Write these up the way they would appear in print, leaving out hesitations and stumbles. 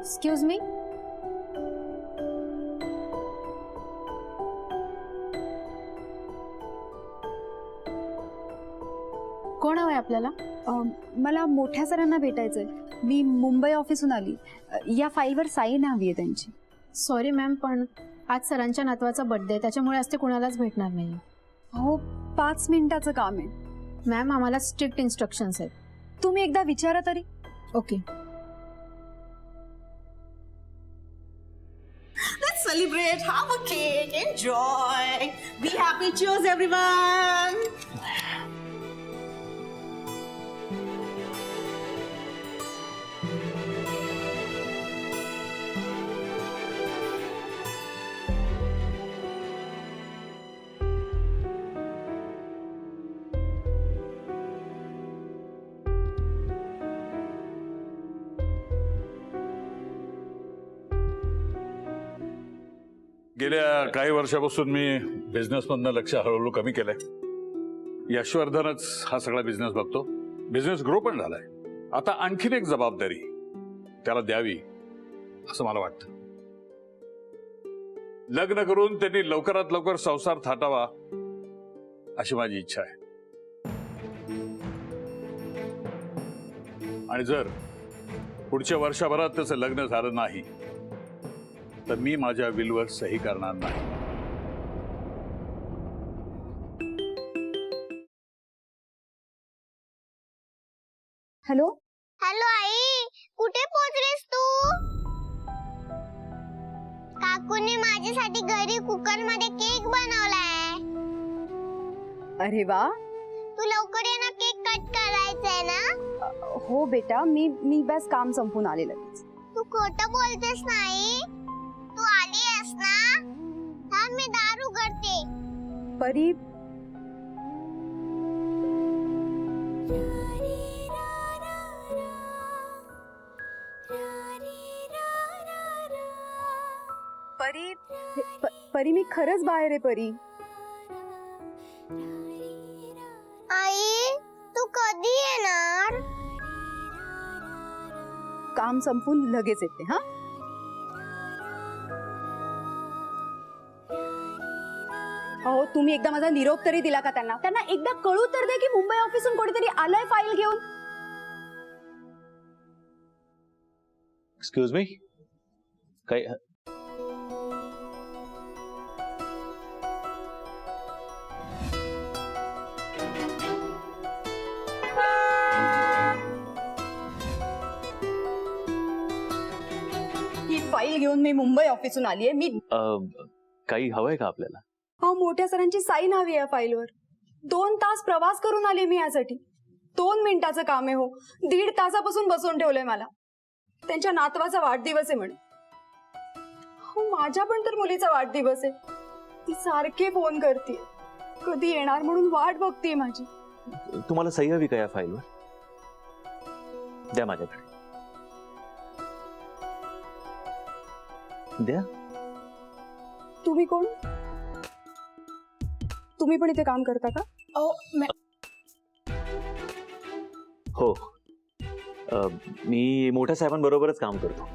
Excuse me. कोण हवंय आपल्याला? मला मोठ्या सरांना भेटायचंय. मी मुंबई ऑफिसून आली. या फाईलवर साईन हवी आहे त्यांची. सॉरी मॅम, पण आज सरांच्या नातवाचा बर्थडे, त्याच्यामुळे आज ते कुणालाच भेटणार नाही. हो, 5 मिनिटाचं काम आहे. मॅम, आम्हाला स्ट्रिक्ट इन्स्ट्रक्शन्स आहेत. तुम्ही एकदा विचारा तरी. Okay. Let's celebrate, have a cake, enjoy. Be happy, cheers everyone. गेल्या काही वर्षापासून मी बिझनेसमधनं लक्ष हळूहळू कमी केलंय. यशवर्धनच हा सगळा बिझनेस बघतो. बिझनेस ग्रो पण झालाय. आता आणखीन एक जबाबदारी त्याला द्यावी असं मला वाटतं. लग्न करून त्यांनी लवकरात लवकर संसार थाटावा अशी माझी इच्छा आहे. आणि जर पुढच्या वर्षभरात त्याचं लग्न झालं नाही तर मी माझ्या विलवर सही करणार नाही. हॅलो. हॅलो आई, कुठे पोहोचलीस तू? काकूने माझ्यासाठी घरी कुकर मध्ये केक बनवलाय. अरे वा. तू लवकर ये ना, केक कट करायचंय ना. हो बेटा, मी बस काम संपून आले लगेच. तू खोटं बोलतेस नाही. तू आली आहेस ना. थांब, मी दार उघडते. परी, परी, परी मी खरंच बाहेर आहे. परी, आई तू कधी येणार? काम संपून लगेच येते. हा, अहो तुम्ही एकदा माझा निरोप तरी दिला का त्यांना? त्यांना एकदा कळू तर दे की मुंबई ऑफिसून कोणीतरी आलंय फाईल घेऊन. Excuse me. काय ही फाईल घेऊन मी मुंबई ऑफिसून आलीये. मी काही हवंय का आपल्याला? अहो मोठ्या सरांची साईन हवी आहे फाईलवर. 2 तास प्रवास करून आले मी यासाठी. 2 मिनिटाचं काम आहे. हो, 1.5 तासापासून बसून ठेवलंय मला. त्यांच्या नातवाचा वाढदिवस आहे म्हणे. हो, माझ्या पण तर मुलीचा वाढदिवस आहे. ती सारखे फोन करते, कधी येणार म्हणून वाट बघते माझी. तुम्हाला सही हवी का या फाईलवर? द्या माझ्याकडे. द्या. तुम्ही कोण? तुम्ही पण इथे काम करता का? हो, मी मोठ्या साहेबांबरोबरच काम करतो.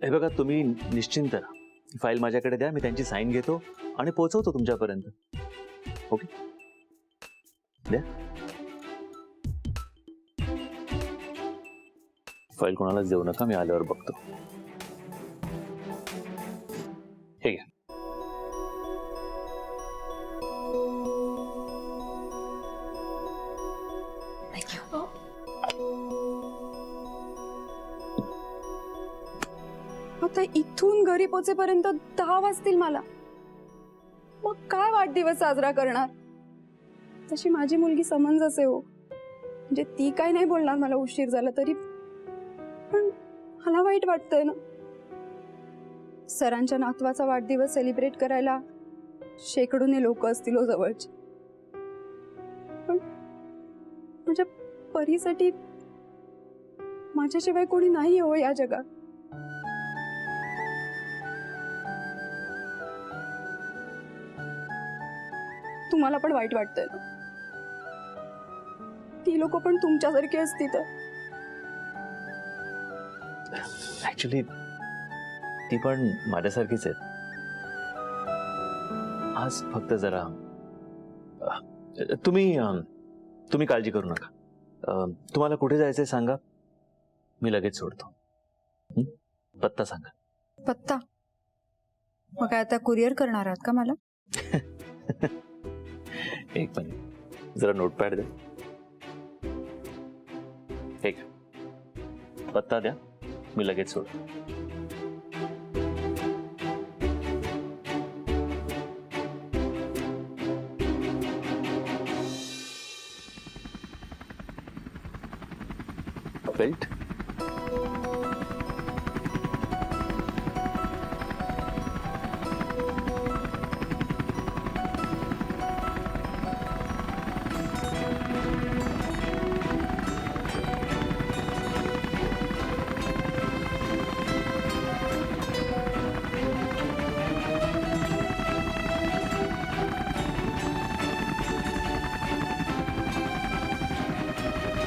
हे बघा, तुम्ही निश्चिंत राहा. फाईल माझ्याकडे द्या, मी त्यांची साईन घेतो आणि पोहोचवतो तुमच्यापर्यंत. ओके, द्या. फाईल कोणालाच देऊ नका, मी आल्यावर बघतो. हे घ्या. आता इथून घरी पोहोचेपर्यंत 10 वाजतील मला. मग काय वाढदिवस साजरा करणार? तशी माझी मुलगी समंजस आहे. हो, म्हणजे ती काय नाही बोलणार मला उशीर झाला तरी. पण मला वाईट वाटतंय ना. सरांच्या नातवाचा वाढदिवस सेलिब्रेट करायला शेकडोने लोक असतील हो जवळचे. पण माझ्या परीसाठी माझ्याशिवाय कोणी नाही हो या जगात. तुम्हाला पण वाईट वाटतंय ना? ती लोक पण तुमच्यासारखी असती तर. ऍक्च्युली ती पण माझ्यासारखीच आहे. आज फक्त जरा तुम्ही काळजी करू नका. तुम्हाला कुठे जायचंय सांगा, मी लगेच सोडतो. पत्ता सांगा. पत्ता? मग काय आता कुरिअर करणार आहात का मला? एक मिनिट, जरा नोटपॅड द्या. एक पत्ता द्या, मी लगेच सोडतो. Belt,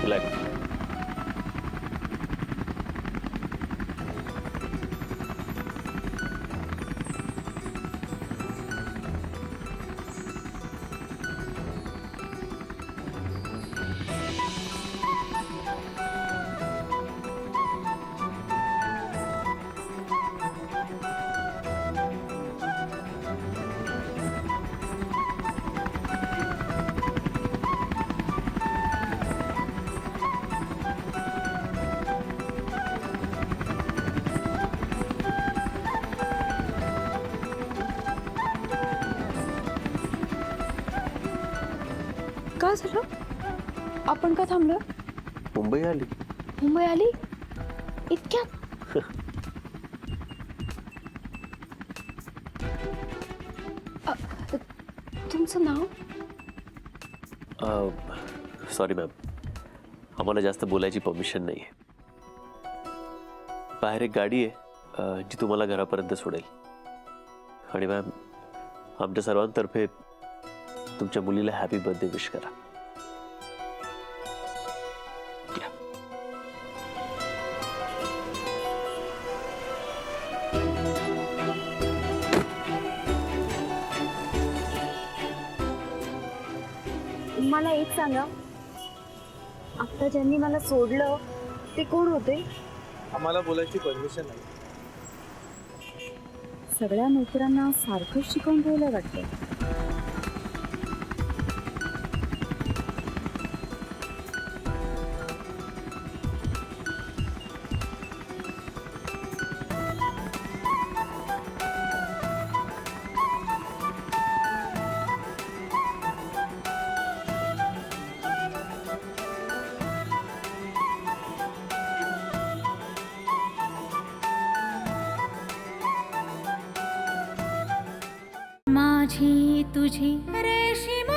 black. काय झालं? आपण का थांबलो? मुंबई आली. मुंबई आली इतक्यात? तुमचं नाव? सॉरी मॅम, आम्हाला जास्त बोलायची परमिशन नाही. बाहेर एक गाडी आहे जी तुम्हाला घरापर्यंत सोडेल. आणि मॅम, आमच्या सर्वांतर्फे तुमच्या मुलीला हॅपी बर्थडे विश करा. मला एक सांगा, आता ज्यांनी मला सोडलं ते कोण होते? आम्हाला बोलायची परमिशन नाही. सगळ्या नोकरांना सारखंच शिकवून ठेवलं वाटतं. माझी तुझी रेशीम